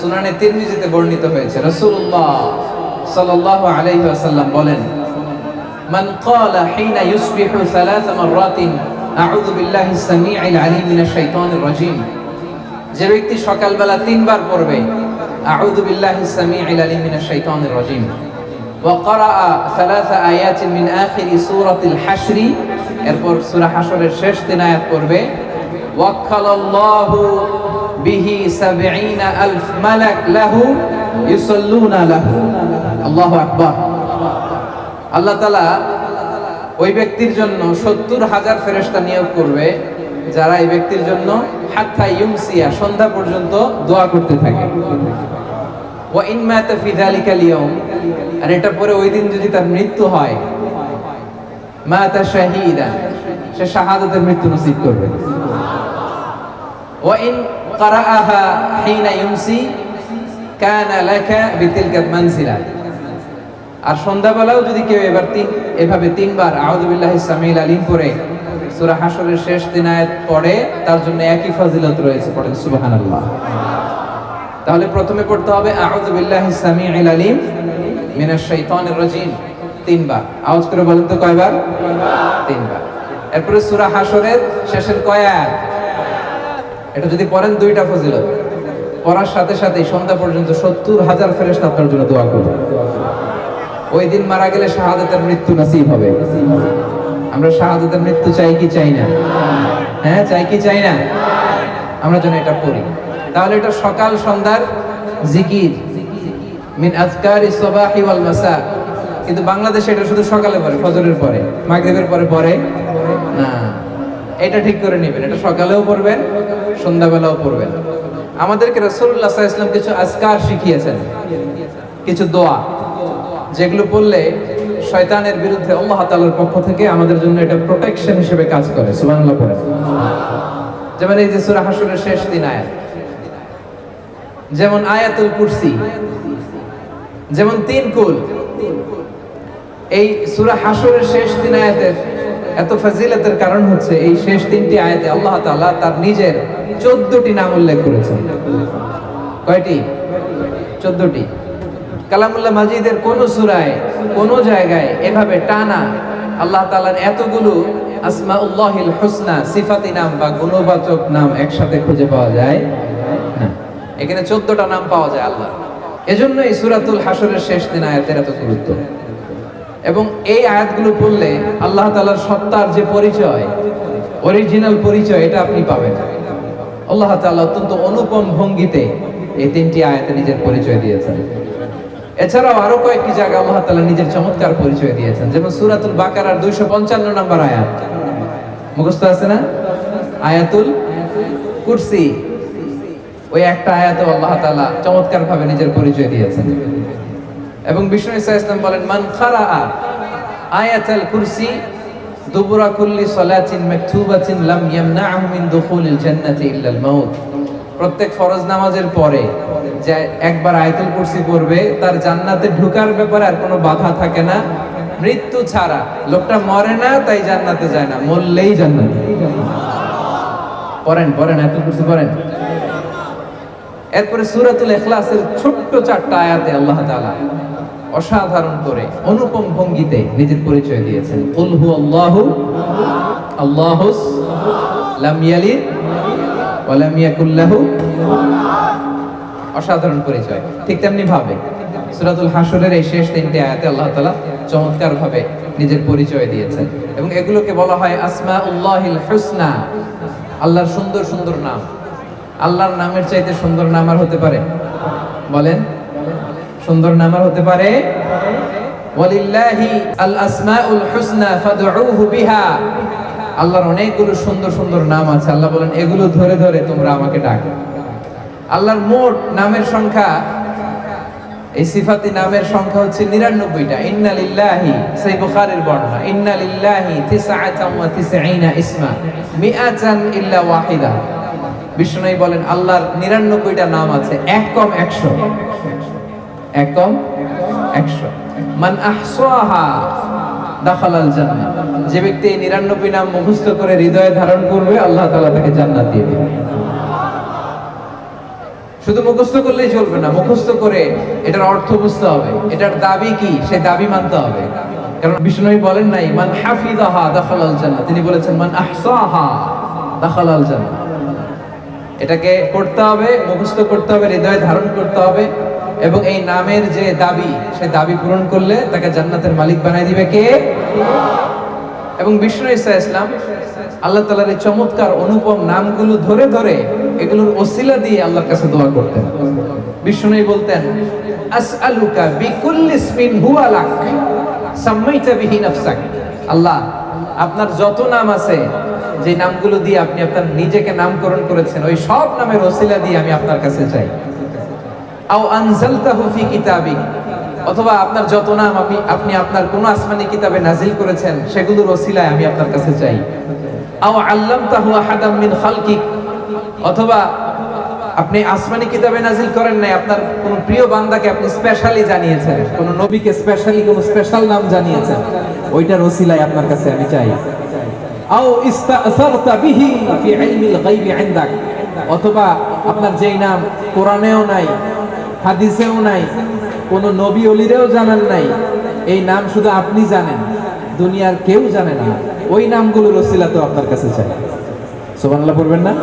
সুনানে তিরমিজিতে বর্ণিত হয়েছে, রাসূলুল্লাহ সাল্লাল্লাহু আলাইহি ওয়াসাল্লাম বলেন, মান ক্বালা হিনা ইউসবিহু সালাস মাররাতিন আউযু বিল্লাহিস সামিউল আলিম মিনাশ শাইতানির রাজীম, যে ব্যক্তি সকালবেলা তিনবার পড়বে আউযু বিল্লাহিস সামিউল আলিম মিনাশ শাইতানির রাজীম ওয়া ক্বারাআ সালাস আয়াতিন মিন আখিরি সূরাতিল হাশর, এরপর সূরা হাশরের শেষ 3 আয়াত পড়বে, ওয়াক্কালাল্লাহু বিহি ৭০,০০০ মালাক লাহু ইউসাল্লুনা লাহু। আল্লাহু আকবার। আল্লাহ তাআলা ওই ব্যক্তির জন্য ৭০,০০০ ফেরেশতা নিয়োগ করবে, যারা এই ব্যক্তির জন্য হাত্তা ইউমসিয়া, সন্ধ্যা পর্যন্ত দোয়া করতে থাকে। ওয়া ইন মাতা ফি যালিকাল ইয়াউম, আর এটা পরে ওই দিন যদি তার মৃত্যু হয়, মাতা শাহীদান, সে শাহাদাতের মৃত্যু নসিব করবে। ওয়া ইন ক্বারাআহা হিনা ইউমসি কানা লাকা বিতিলকা মানজিলা, আর সন্ধ্যাবেলাও যদি কেউ এভাবে তিনবার আউযু বিল্লাহিস সামিউল আলিম পড়ে সূরা হাশরের শেষ 3 আয়াত পড়ে, তার জন্য একই ফজিলত রয়েছে। পড়েন সুবহানাল্লাহ। তাহলে প্রথমে পড়তে হবে আউযু বিল্লাহিস সামিউল আলিম মিনাশ শাইতানির রাজীম 3 বার। আওয়াজ করে বলেন তো কয়বার? 3 বার। এরপরে সূরা হাশরের শেষের কয় আয়াত? এটা যদি পড়েন 2টা ফজিলত। পড়ার সাথে সাথে সন্ধ্যা পর্যন্ত ৭০,০০০ ফেরেশতা আপনার জন্য দোয়া করবে। ওই দিন মারা গেলে শাহাদাতের মৃত্যু নসিব হবে। আমরা শাহাদাতের মৃত্যু চাই কি চাই না? হ্যাঁ, চাই কি চাই না? আমরা যেন এটা পড়ি। তাহলে এটা সকাল সন্ধ্যার জিকির, মিন আযকারিস সাবাহি ওয়াল মাসা। কিন্তু বাংলাদেশে এটা শুধু সকালে পড়ে, ফজরের পরে, মাগরিবের পরে পড়ে না। এটা ঠিক করে নেবেন, এটা সকালেও পড়বেন, সন্ধ্যাবেলাও পড়বেন। আমাদেরকে রাসূলুল্লাহ সাল্লাল্লাহু আলাইহি ওয়াসাল্লাম কিছু আজকার শিখিয়েছেন, কিছু দোয়া, যেগুলো পড়লে শয়তানের বিরুদ্ধে আল্লাহ তাআলার পক্ষ থেকে আমাদের জন্য এটা প্রোটেকশন হিসেবে কাজ করে। সুবহানাল্লাহ পড়ে। যেমন এই যে সূরা হাশরের শেষ 3 আয়াত, যেমন আয়াতুল কুরসি, যেমন 3 কুল। এই সূরা হাশরের শেষ 3 আয়াতের এত ফজিলতের কারণ হচ্ছে এই শেষ 3টি আয়াতে আল্লাহ তাআলা তার নিজের 14টি নাম উল্লেখ করেছেন। কয়টি? 14টি। কালামুল্লাহ মাজিদের কোন সূরায় কোন জায়গায় এভাবে টানা আল্লাহ তাআলার এতগুলো আসমাউল্লাহিল হুসনা, সিফাতি নাম বা গুণবাচক নাম একসাথে খুঁজে পাওয়া যায় না। এখানে 14টা নাম পাওয়া যায় আল্লাহ। এজন্য এই সূরাতুল হাশরের শেষ 3 আয়াতের এত গুরুত্ব। এবং এই আয়াতগুলো পড়লে আল্লাহ তাআলার সত্তার যে পরিচয়, অরিজিনাল পরিচয়, এটা আপনি পাবেন। আল্লাহ তাআলা অত্যন্ত অনুপম ভঙ্গিতে এই 3টি আয়াতে নিজের পরিচয় দিয়েছেন। এছাড়াও আরো কয়েকটি জায়গায় আল্লাহ তাআলা নিজের চমৎকার পরিচয় দিয়েছেন। যেমন সূরাতুল বাকারার 255 নম্বর আয়াত, মুখস্থ আছে না? আয়াতুল কুরসি, ওই একটা আয়াতে আল্লাহ তাআলা চমৎকার ভাবে নিজের পরিচয় দিয়েছেন। এবং বিষ্ণু ইসা ইসলাম বলেন, মান খারাআ আয়াতুল কুরসি দুবুরা কুল্লি সালাতিন মাকতুবাতিন লাম ইয়ামনাহু মিন দুখুলিল জান্নাতি ইল্লাল মাউত। প্রত্যেক ফরজ নামাজের পরে যে একবার আয়াতুল কুরসি পড়বে, তার জান্নাতে ঢোকার ব্যাপারে আর কোনো বাধা থাকে না, মৃত্যু ছাড়া। লোকটা মরে না তাই জান্নাতে যায় না, মরলেই জান্নাতে। পড়েন আয়াতুল কুরসি পড়েন। এরপরে সূরাতুল ইখলাসের ছোট্ট 4টা আয়াতে আল্লাহ তাআলা অসাধারণ করে অনুপম ভঙ্গিতে নিজের পরিচয় দিয়েছেন। কুল হুয়াল্লাহু আল্লাহুস লাম ইয়ালিদ ওয়া লাম ইয়াকুল লাহু, অসাধারণ পরিচয়। ঠিক তেমনি ভাবে সূরাতুল হাশরের এই শেষ 3টি আয়াতে আল্লাহ তাআলা চমৎকার ভাবে নিজের পরিচয় দিয়েছেন। এবং এগুলোকে বলা হয় আসমাউল্লাহিল হুসনা, আল্লাহর সুন্দর সুন্দর নাম। আল্লাহর নামের চাইতে সুন্দর নাম আর হতে পারে? বলেন, সুন্দর নাম আর হতে পারে? ওয়ালিল্লাহি আল আসমাউল হুসনা ফাদউহু বিহা। আল্লাহর অনেকগুলো সুন্দর সুন্দর নাম আছে। আল্লাহ বলেন, এগুলো ধরে ধরে তোমরা আমাকে ডাকো। আল্লাহর মোট নামের সংখ্যা, এই সিফাতি নামের সংখ্যা হচ্ছে 99টা। ইন্না লিল্লাহি, সেই বুখারীর বর্ণনা, ইন্না লিল্লাহি 99 ইসমা মিআতান ইল্লা ওয়াহিদা। বিষ্ণু বলেন, আল্লাহর 99টা নাম আছে, এক কম 100, এক কম 100। মান আহসাহা দাখালাল জান্নাহ। যে ব্যক্তি এই 99 নাম মুখস্থ করে হৃদয়ে ধারণ করবে, আল্লাহ তাআলা তাকে জান্নাত দিয়ে দিবেন। শুধু মুখস্থ করলেই চলবে না, মুখস্থ করে এটার অর্থ বুঝতে হবে, এটার দাবি কি সেই দাবি মানতে হবে। কারণ বিষ্ণু বলেন নাই মান হাফিজাহা দাখালাল জান্নাহ, তিনি বলেছেন মান আহসাহা দাখালাল জান্নাহ। এটাকে পড়তে হবে, মুখস্থ করতে হবে, হৃদয়ে ধারণ করতে হবে, এবং এই নামের যে দাবি সেই দাবি পূরণ করলে তাকে জান্নাতের মালিক বানাই দিবে কে? এবং বিষ্ণু ঈসা ইসলাম আল্লাহ তাআলার এই চমৎকার অনুপম নামগুলো ধরে ধরে এগুলোর ওসিলা দিয়ে আল্লাহর কাছে দোয়া করতেন। বিষ্ণু বলতেন আসআলুকা বিকুল্লি ইসমিন হুয়া লাক সাম্মাইতা বিহি নাফসাক, আল্লাহ আপনার যত নাম আছে, যে নামগুলো দিয়ে আপনি আপনার নিজেকে নামকরণ করেছেন, ওই সব নামের ওসিলা দিয়ে আমি আপনার কাছে চাই। আও আনজালতাহু ফি কিতাবিক, অথবা আপনার যত নাম আপনি আপনার কোন আসমানি কিতাবে নাজিল করেছেন সেগুলোর ওসিলায় আমি আপনার কাছে চাই। আও আল্লামতাহু আহাদাম মিন খালকিক, অথবা আপনি আসমানি কিতাবে নাজিল করেন নাই, আপনার কোন প্রিয় বান্দাকে আপনি স্পেশালি জানিয়েছেন, কোন নবীকে স্পেশালি কোন স্পেশাল নাম জানিয়েছেন, ওইটার ওসিলায় আপনার কাছে আমি চাই। আও ইস্তাসারতা বিহি ফি ইলমিল গায়বি ইনদাক, অথবা আপনার যেই নাম কোরআনেও নাই, হাদিসেও নাই, কোন নবী ওলিরেও জানেন নাই, এই নাম শুধু আপনি জানেন, দুনিয়ার কেউ জানে না, ওই নামগুলোর ওসিলা তো আপনার কাছে চাই। সুবহানাল্লাহ পড়বেন না?